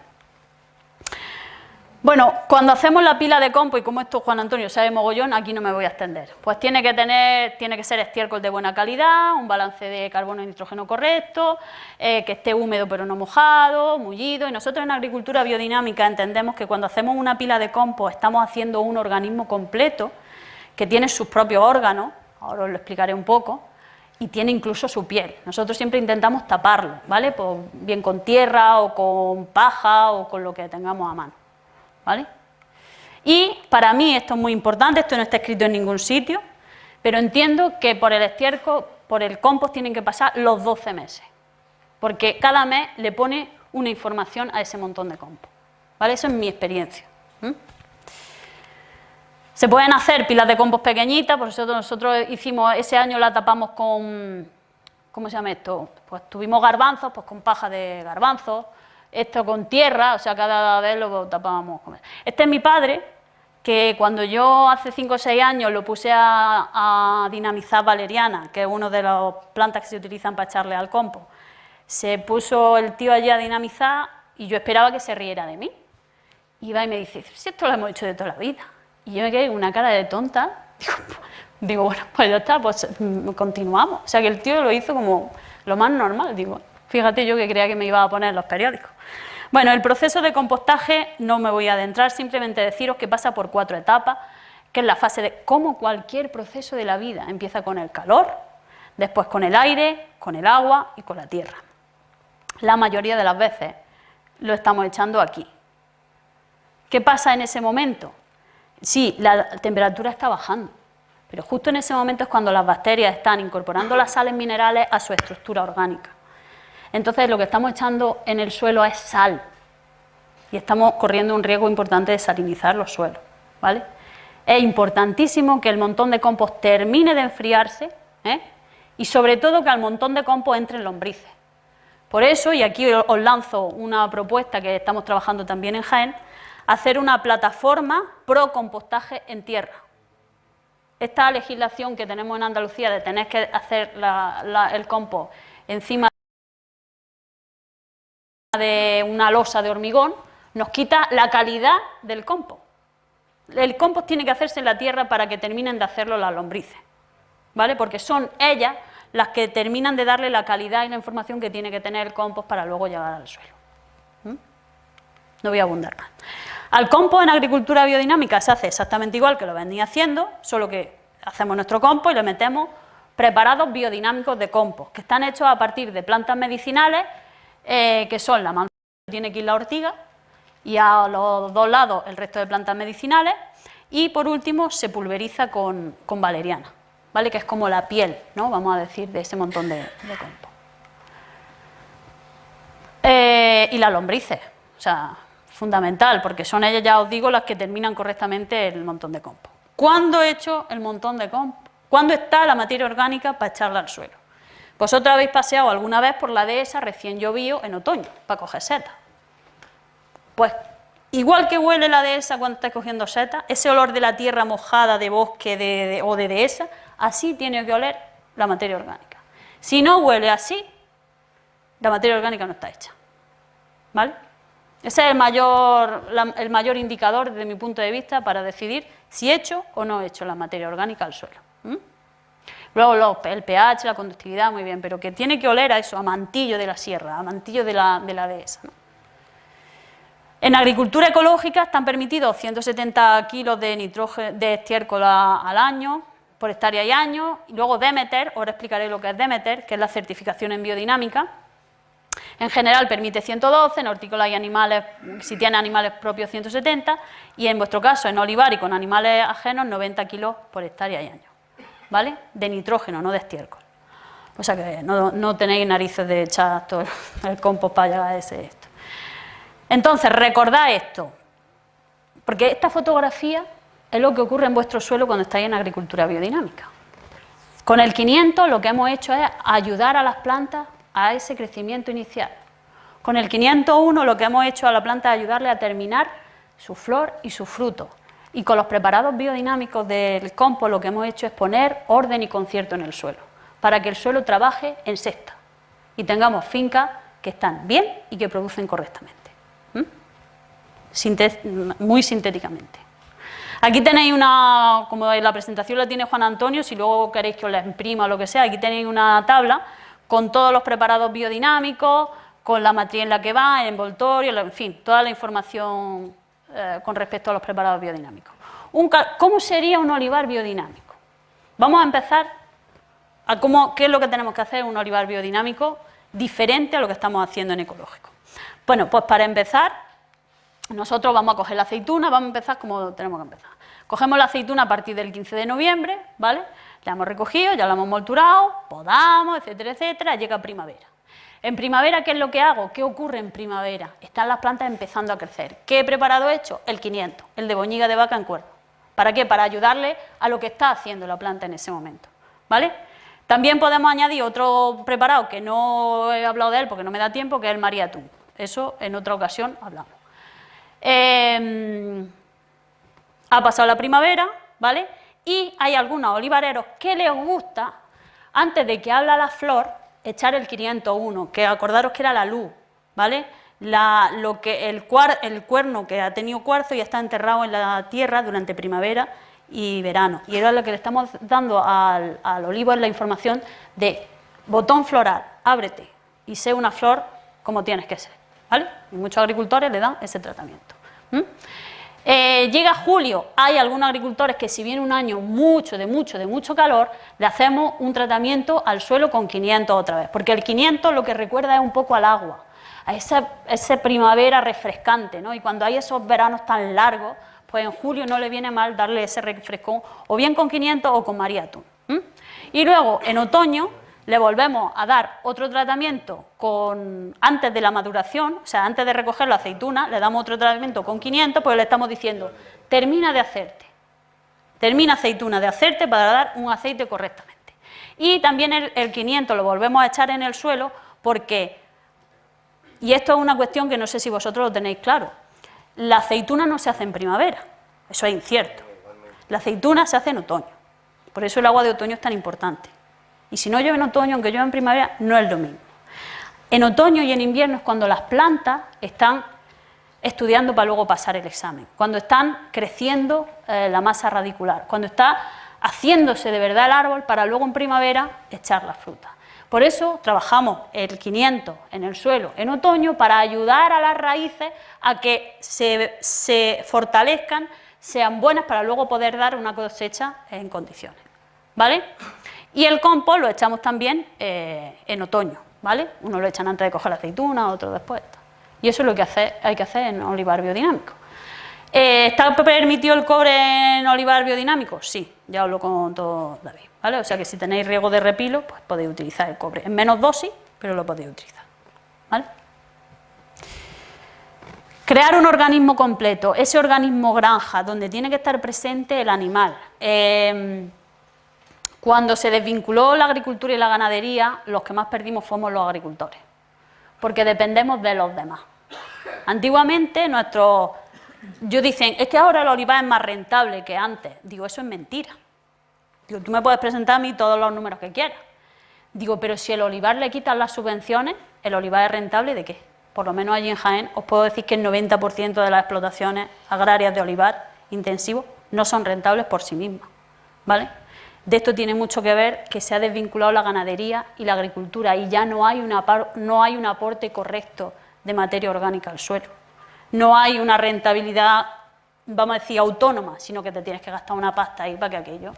Bueno, cuando hacemos la pila de compost, y como esto Juan Antonio sabe mogollón, aquí no me voy a extender. Pues tiene que ser estiércol de buena calidad, un balance de carbono y nitrógeno correcto, que esté húmedo pero no mojado, mullido. Y nosotros en agricultura biodinámica entendemos que cuando hacemos una pila de compost estamos haciendo un organismo completo que tiene sus propios órganos, ahora os lo explicaré un poco, y tiene incluso su piel. Nosotros siempre intentamos taparlo, ¿vale? Pues bien con tierra o con paja o con lo que tengamos a mano, ¿vale? Y para mí esto es muy importante, esto no está escrito en ningún sitio, pero entiendo que por el estiércol, por el compost tienen que pasar los 12 meses, porque cada mes le pone una información a ese montón de compost, ¿vale? Eso es mi experiencia. Se pueden hacer pilas de compost pequeñitas, por eso nosotros hicimos, ese año la tapamos con, ¿cómo se llama esto? Pues tuvimos garbanzos, pues con paja de garbanzos, esto con tierra, o sea, cada vez lo tapábamos. Este es mi padre, que cuando yo hace 5 o 6 años lo puse a dinamizar valeriana, que es una de las plantas que se utilizan para echarle al compost, se puso el tío allí a dinamizar y yo esperaba que se riera de mí. Y va y me dice, si esto lo hemos hecho de toda la vida. Y yo me quedé con una cara de tonta, digo, bueno, pues ya está, pues continuamos. O sea, que el tío lo hizo como lo más normal, digo, fíjate yo que creía que me iba a poner en los periódicos. Bueno, el proceso de compostaje no me voy a adentrar, simplemente deciros que pasa por 4 etapas, que es la fase de, como cualquier proceso de la vida, empieza con el calor, después con el aire, con el agua y con la tierra. La mayoría de las veces lo estamos echando aquí. ¿Qué pasa en ese momento? Sí, la temperatura está bajando, pero justo en ese momento es cuando las bacterias están incorporando las sales minerales a su estructura orgánica. Entonces lo que estamos echando en el suelo es sal y estamos corriendo un riesgo importante de salinizar los suelos, ¿vale? Es importantísimo que el montón de compost termine de enfriarse, y sobre todo que al montón de compost entren lombrices. Por eso, y aquí os lanzo una propuesta que estamos trabajando también en Jaén, hacer una plataforma pro compostaje en tierra. Esta legislación que tenemos en Andalucía de tener que hacer el compost encima de una losa de hormigón nos quita la calidad del compost. El compost tiene que hacerse en la tierra para que terminen de hacerlo las lombrices, ¿vale? Porque son ellas las que terminan de darle la calidad y la información que tiene que tener el compost para luego llegar al suelo. No voy a abundar más. Al compost en agricultura biodinámica se hace exactamente igual que lo venía haciendo, solo que hacemos nuestro compost y le metemos preparados biodinámicos de compost, que están hechos a partir de plantas medicinales, que son la manzana, que tiene que ir la ortiga, y a los 2 lados el resto de plantas medicinales, y por último se pulveriza con valeriana, ¿vale? Que es como la piel, ¿no? Vamos a decir, de ese montón de compost. Y las lombrices, o sea, fundamental, porque son ellas, ya os digo, las que terminan correctamente el montón de compost. ¿Cuándo he hecho el montón de compost? ¿Cuándo está la materia orgánica para echarla al suelo? Vosotros habéis paseado alguna vez por la dehesa recién llovido en otoño, para coger setas. Pues igual que huele la dehesa cuando estáis cogiendo setas, ese olor de la tierra mojada de bosque o de dehesa, así tiene que oler la materia orgánica. Si no huele así, la materia orgánica no está hecha, ¿vale? Ese es el mayor indicador desde mi punto de vista para decidir si he hecho o no he hecho la materia orgánica al suelo. Luego el pH, la conductividad, muy bien, pero que tiene que oler a eso, a mantillo de la sierra, a mantillo de la dehesa, ¿no? En agricultura ecológica están permitidos 170 kilos de nitrógeno de estiércol al año, por hectárea y año. Y luego Demeter, ahora explicaré lo que es Demeter, que es la certificación en biodinámica. En general permite 112, en hortícola y animales, si tiene animales propios 170, y en vuestro caso en olivar y con animales ajenos 90 kilos por hectárea y año, ¿vale? De nitrógeno, no de estiércol. O sea que no tenéis narices de echar todo el compost para llegar a esto. Entonces, recordad esto, porque esta fotografía es lo que ocurre en vuestro suelo cuando estáis en agricultura biodinámica. Con el 500 lo que hemos hecho es ayudar a las plantas a ese crecimiento inicial. Con el 501 lo que hemos hecho a la planta es ayudarle a terminar su flor y su fruto. Y con los preparados biodinámicos del compost lo que hemos hecho es poner orden y concierto en el suelo, para que el suelo trabaje en sexta y tengamos fincas que están bien y que producen correctamente. Muy sintéticamente. Aquí tenéis una, como la presentación la tiene Juan Antonio, si luego queréis que os la imprima o lo que sea, aquí tenéis una tabla con todos los preparados biodinámicos, con la matriz en la que va, el envoltorio, en fin, toda la información con respecto a los preparados biodinámicos. ¿Cómo sería un olivar biodinámico? Vamos a empezar a qué es lo que tenemos que hacer en un olivar biodinámico diferente a lo que estamos haciendo en ecológico. Bueno, pues para empezar, nosotros vamos a coger la aceituna, vamos a empezar como tenemos que empezar. Cogemos la aceituna a partir del 15 de noviembre, ¿vale? La hemos recogido, ya la hemos molturado, podamos, etcétera, etcétera, llega primavera. En primavera, ¿qué es lo que hago? ¿Qué ocurre en primavera? Están las plantas empezando a crecer. ¿Qué preparado he hecho? El 500, el de boñiga de vaca en cuerno. ¿Para qué? Para ayudarle a lo que está haciendo la planta en ese momento, ¿vale? También podemos añadir otro preparado que no he hablado de él porque no me da tiempo, que es el María-Atún. Eso en otra ocasión hablamos. Ha pasado la primavera, ¿vale? Y hay algunos olivareros que les gusta, antes de que habla la flor, echar el 501, que acordaros que era la luz, ¿vale? El cuerno que ha tenido cuarzo y está enterrado en la tierra durante primavera y verano. Y ahora lo que le estamos dando al olivo es la información de botón floral, ábrete y sé una flor como tienes que ser, ¿vale? Y muchos agricultores le dan ese tratamiento. Llega julio, hay algunos agricultores que si viene un año de mucho calor, le hacemos un tratamiento al suelo con 500 otra vez, porque el 500 lo que recuerda es un poco al agua, a esa primavera refrescante, ¿no? Y cuando hay esos veranos tan largos, pues en julio no le viene mal darle ese refrescón, o bien con 500 o con María-Atún. Y luego, en otoño, le volvemos a dar otro tratamiento antes de la maduración, o sea, antes de recoger la aceituna, le damos otro tratamiento con 500, pues le estamos diciendo, termina aceituna de hacerte para dar un aceite correctamente. Y también el 500 lo volvemos a echar en el suelo porque, y esto es una cuestión que no sé si vosotros lo tenéis claro, la aceituna no se hace en primavera, eso es incierto, la aceituna se hace en otoño, por eso el agua de otoño es tan importante. Y si no llueve en otoño, aunque llueva en primavera, no es lo mismo. En otoño y en invierno es cuando las plantas están estudiando para luego pasar el examen, cuando están creciendo la masa radicular, cuando está haciéndose de verdad el árbol para luego en primavera echar las frutas. Por eso trabajamos el 500 en el suelo en otoño para ayudar a las raíces a que se fortalezcan, sean buenas para luego poder dar una cosecha en condiciones, ¿vale? Y el compost lo echamos también en otoño, ¿vale? Uno lo echan antes de coger la aceituna, otro después. Y eso es lo que hay que hacer en olivar biodinámico. ¿Está permitido el cobre en olivar biodinámico? Sí, ya os lo contó David, ¿vale? O sea que si tenéis riego de repilo, pues podéis utilizar el cobre. En menos dosis, pero lo podéis utilizar, ¿vale? Crear un organismo completo, ese organismo granja, donde tiene que estar presente el animal. Cuando se desvinculó la agricultura y la ganadería, los que más perdimos fuimos los agricultores, porque dependemos de los demás. Antiguamente ellos dicen, es que ahora el olivar es más rentable que antes. Digo, eso es mentira. Digo, tú me puedes presentar a mí todos los números que quieras. Digo, pero si el olivar le quitan las subvenciones, ¿el olivar es rentable de qué? Por lo menos allí en Jaén os puedo decir que el 90% de las explotaciones agrarias de olivar intensivo no son rentables por sí mismas, ¿vale? De esto tiene mucho que ver que se ha desvinculado la ganadería y la agricultura y ya no hay un aporte correcto de materia orgánica al suelo. no hay una rentabilidad, vamos a decir, autónoma, sino que te tienes que gastar una pasta ahí para que aquello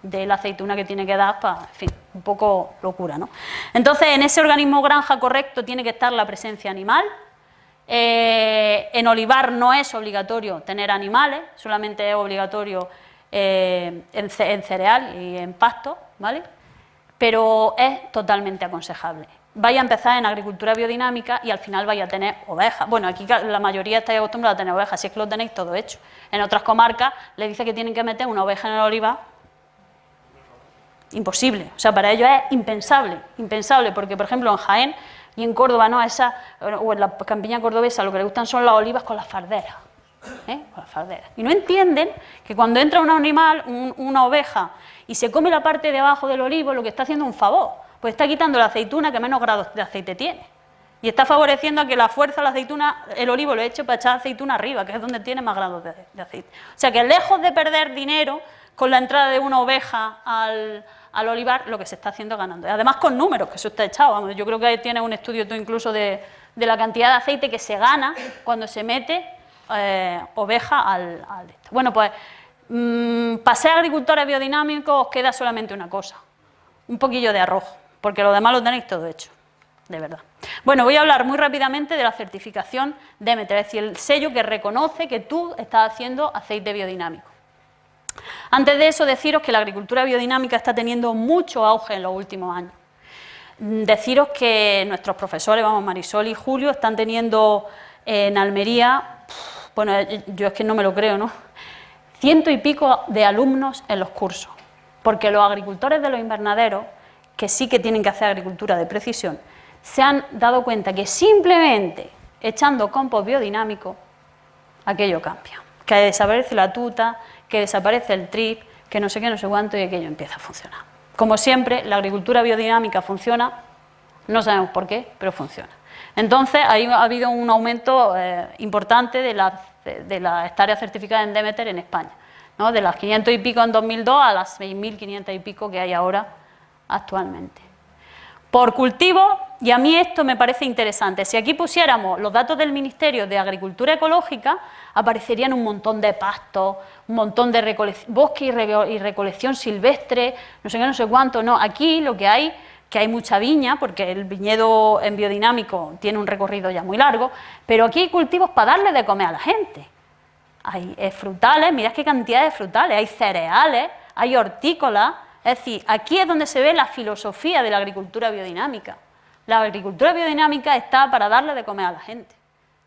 de la aceituna que tiene que dar, para, en fin, un poco locura, ¿no? Entonces, en ese organismo granja correcto tiene que estar la presencia animal. En olivar no es obligatorio tener animales, solamente es obligatorio en cereal y en pasto, ¿vale? Pero es totalmente aconsejable. Vaya a empezar en agricultura biodinámica y al final vaya a tener ovejas. Bueno, aquí la mayoría estáis acostumbrados a tener ovejas, si es que lo tenéis todo hecho. En otras comarcas le dice que tienen que meter una oveja en el olivar. Imposible, o sea, para ellos es impensable, porque por ejemplo en Jaén y en Córdoba, ¿no? O en la campiña cordobesa lo que les gustan son las olivas con las farderas, con las farderas. Y no entienden que cuando entra un animal, una oveja, y se come la parte de abajo del olivo, lo que está haciendo es un favor, pues está quitando la aceituna que menos grados de aceite tiene. Y está favoreciendo a que la fuerza de la aceituna, el olivo lo he hecho para echar aceituna arriba, que es donde tiene más grados de aceite. O sea que lejos de perder dinero con la entrada de una oveja al olivar, lo que se está haciendo es ganando. Además con números, que eso está echado. Vamos, yo creo que ahí tienes un estudio tú incluso de la cantidad de aceite que se gana cuando se mete oveja al esto. Bueno, pues para ser agricultores biodinámicos os queda solamente una cosa, un poquillo de arroz, porque lo demás lo tenéis todo hecho, de verdad. Bueno, voy a hablar muy rápidamente de la certificación Demeter, es decir, el sello que reconoce que tú estás haciendo aceite biodinámico. Antes de eso, deciros que la agricultura biodinámica está teniendo mucho auge en los últimos años. Deciros que nuestros profesores, vamos, Marisol y Julio, están teniendo en Almería, bueno, yo es que no me lo creo, ¿no? 100 y pico de alumnos en los cursos, porque los agricultores de los invernaderos, que sí que tienen que hacer agricultura de precisión, se han dado cuenta que simplemente echando compost biodinámico, aquello cambia, que desaparece la tuta, que desaparece el trip, que no sé qué, no sé cuánto, y aquello empieza a funcionar. Como siempre, la agricultura biodinámica funciona, no sabemos por qué, pero funciona. Entonces, ahí ha habido un aumento importante de las hectáreas certificadas en Demeter en España, ¿no? De las 500 y pico en 2002 a las 6.500 y pico que hay ahora actualmente. Por cultivo, y a mí esto me parece interesante, si aquí pusiéramos los datos del Ministerio de Agricultura Ecológica, aparecerían un montón de pastos, un montón de bosque y recolección silvestre, no sé qué, no sé cuánto, no, aquí lo que hay mucha viña, porque el viñedo en biodinámico tiene un recorrido ya muy largo, pero aquí hay cultivos para darle de comer a la gente. Hay frutales, mirad qué cantidad de frutales, hay cereales, hay hortícolas. Es decir, aquí es donde se ve la filosofía de la agricultura biodinámica. La agricultura biodinámica está para darle de comer a la gente,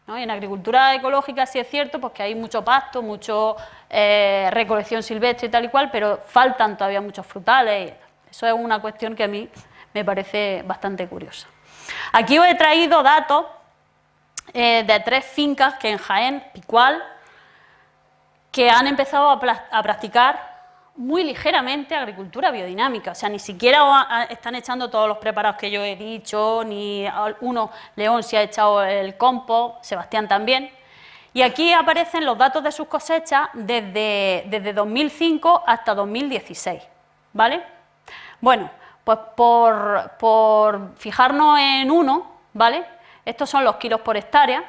¿no? Y en agricultura ecológica sí es cierto pues que hay mucho pasto, mucho recolección silvestre y tal y cual, pero faltan todavía muchos frutales. Eso es una cuestión que a mí me parece bastante curiosa. Aquí os he traído datos de 3 fincas que en Jaén, Picual, que han empezado a practicar muy ligeramente agricultura biodinámica, o sea, ni siquiera están echando todos los preparados que yo he dicho, ni uno, León, sí ha echado el compost, Sebastián también, y aquí aparecen los datos de sus cosechas desde 2005 hasta 2016, ¿vale? Bueno, pues por fijarnos en uno, ¿vale? Estos son los kilos por hectárea.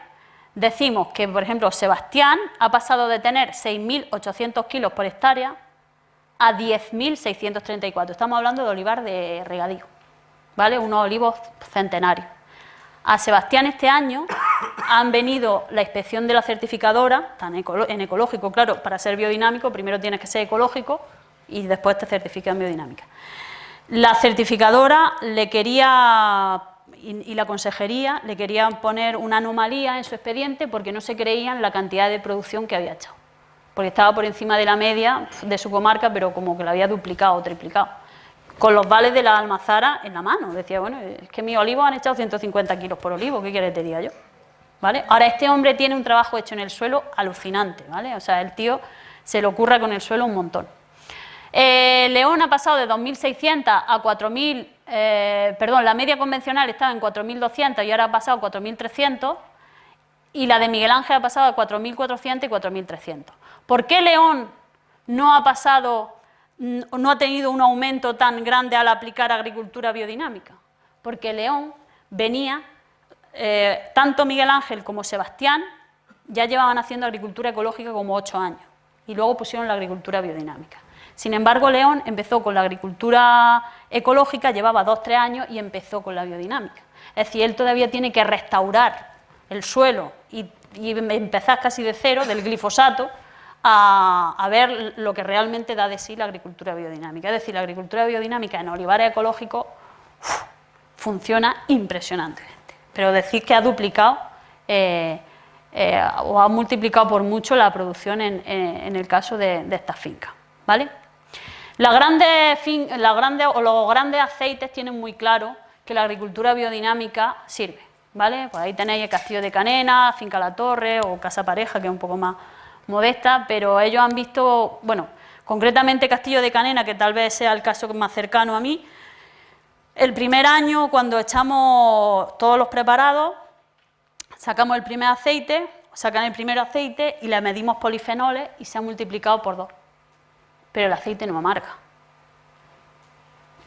Decimos que, por ejemplo, Sebastián ha pasado de tener 6.800 kilos por hectárea a 10.634. Estamos hablando de olivar de regadío, ¿vale? Unos olivos centenarios. A Sebastián este año han venido la inspección de la certificadora, en ecológico, claro, para ser biodinámico primero tienes que ser ecológico y después te certifica en biodinámica. La certificadora le quería, y la consejería, le querían poner una anomalía en su expediente porque no se creían la cantidad de producción que había echado, porque estaba por encima de la media de su comarca, pero como que la había duplicado o triplicado, con los vales de la almazara en la mano. Decía, bueno, es que mis olivos han echado 150 kilos por olivo, ¿qué quieres que te diga yo? ¿Vale? Ahora, este hombre tiene un trabajo hecho en el suelo alucinante, ¿vale? O sea, el tío se le ocurra con el suelo un montón. León ha pasado de 2.600 a 4.000, perdón, la media convencional estaba en 4.200 y ahora ha pasado a 4.300, y la de Miguel Ángel ha pasado a 4.400 y 4.300. ¿Por qué León no ha tenido un aumento tan grande al aplicar agricultura biodinámica? Porque León venía, tanto Miguel Ángel como Sebastián, ya llevaban haciendo agricultura ecológica como 8 años y luego pusieron la agricultura biodinámica. Sin embargo, León empezó con la agricultura ecológica, llevaba 2 o 3 años y empezó con la biodinámica. Es decir, él todavía tiene que restaurar el suelo y empezar casi de cero, del glifosato, a ver lo que realmente da de sí la agricultura biodinámica. Es decir, la agricultura biodinámica en olivares ecológicos funciona impresionantemente. Pero decir que ha duplicado o ha multiplicado por mucho la producción en el caso de estas fincas, ¿vale? Los grandes aceites tienen muy claro que la agricultura biodinámica sirve, ¿vale? Pues ahí tenéis el Castillo de Canena, Finca La Torre o Casa Pareja, que es un poco más modesta, pero ellos han visto, bueno, concretamente Castillo de Canena, que tal vez sea el caso más cercano a mí, el primer año, cuando echamos todos los preparados, sacamos el primer aceite, sacan el primer aceite y le medimos polifenoles y se ha multiplicado por 2. Pero el aceite no amarga.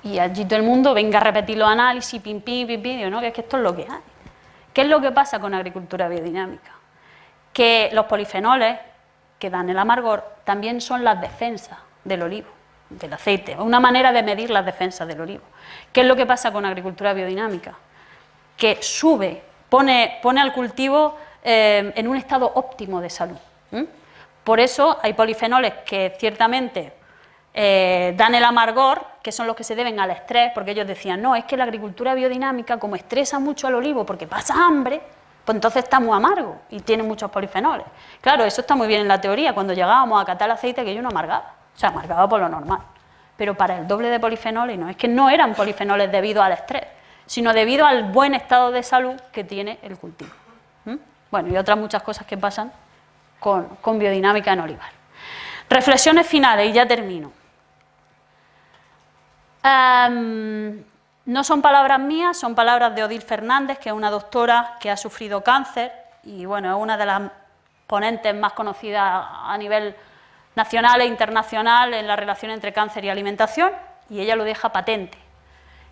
Y allí todo el mundo venga a repetir los análisis, pim, digo, no, que es que esto es lo que hay. ¿Qué es lo que pasa con la agricultura biodinámica? Que los polifenoles que dan el amargor también son las defensas del olivo, del aceite, una manera de medir las defensas del olivo. ¿Qué es lo que pasa con la agricultura biodinámica? Que sube, pone al cultivo en un estado óptimo de salud. Por eso hay polifenoles que ciertamente dan el amargor, que son los que se deben al estrés, porque ellos decían, no, es que la agricultura biodinámica, como estresa mucho al olivo porque pasa hambre, pues entonces está muy amargo y tiene muchos polifenoles. Claro, eso está muy bien en la teoría, cuando llegábamos a catar el aceite aquello no amargaba, o sea, amargaba por lo normal, pero para el doble de polifenoles no, es que no eran polifenoles debido al estrés, sino debido al buen estado de salud que tiene el cultivo. Bueno, y otras muchas cosas que pasan con biodinámica en olivar. Reflexiones finales y ya termino. No son palabras mías, son palabras de Odile Fernández, que es una doctora que ha sufrido cáncer y bueno, es una de las ponentes más conocidas a nivel nacional e internacional en la relación entre cáncer y alimentación, y ella lo deja patente.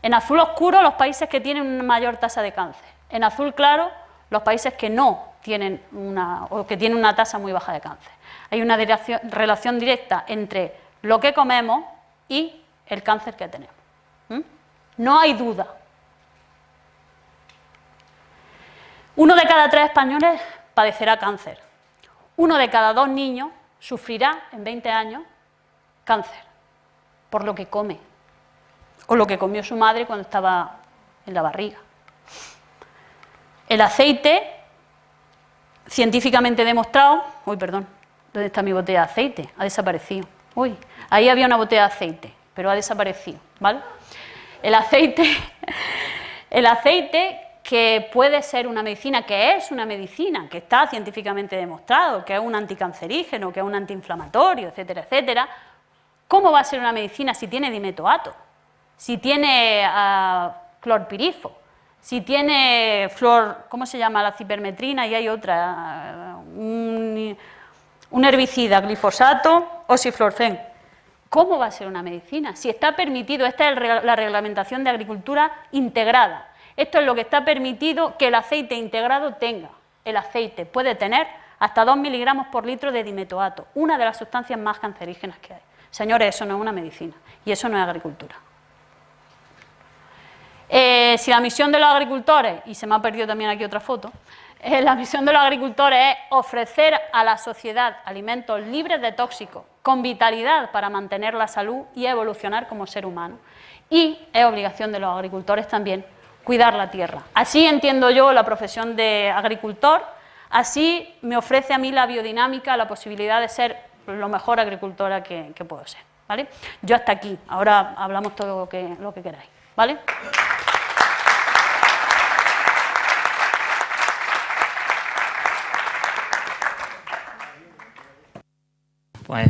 En azul oscuro, los países que tienen una mayor tasa de cáncer. En azul claro, los países que no tienen que tienen una tasa muy baja de cáncer. Hay una relación directa entre lo que comemos y el cáncer que tenemos. No hay duda. 1 de cada 3 españoles padecerá cáncer. 1 de cada 2 niños sufrirá en 20 años cáncer por lo que come o lo que comió su madre cuando estaba en la barriga. El aceite, científicamente demostrado... Uy, perdón, ¿dónde está mi botella de aceite? Ha desaparecido. Uy, ahí había una botella de aceite, pero ha desaparecido, ¿vale? El aceite que puede ser una medicina, que es una medicina, que está científicamente demostrado, que es un anticancerígeno, que es un antiinflamatorio, etcétera, etcétera. ¿Cómo va a ser una medicina si tiene dimetoato? Si tiene clorpirifo, si tiene ¿cómo se llama? La cipermetrina y hay otra, un herbicida, glifosato o ciflorfen. ¿Cómo va a ser una medicina? Si está permitido, esta es la reglamentación de agricultura integrada. Esto es lo que está permitido que el aceite integrado tenga. El aceite puede tener hasta 2 miligramos por litro de dimetoato, una de las sustancias más cancerígenas que hay. Señores, eso no es una medicina y eso no es agricultura. Si la misión de los agricultores, y se me ha perdido también aquí otra foto, la misión de los agricultores es ofrecer a la sociedad alimentos libres de tóxicos, con vitalidad para mantener la salud y evolucionar como ser humano. Y es obligación de los agricultores también cuidar la tierra. Así entiendo yo la profesión de agricultor, así me ofrece a mí la biodinámica la posibilidad de ser lo mejor agricultora que puedo ser, ¿vale? Yo hasta aquí, ahora hablamos todo lo que queráis, ¿vale? Pues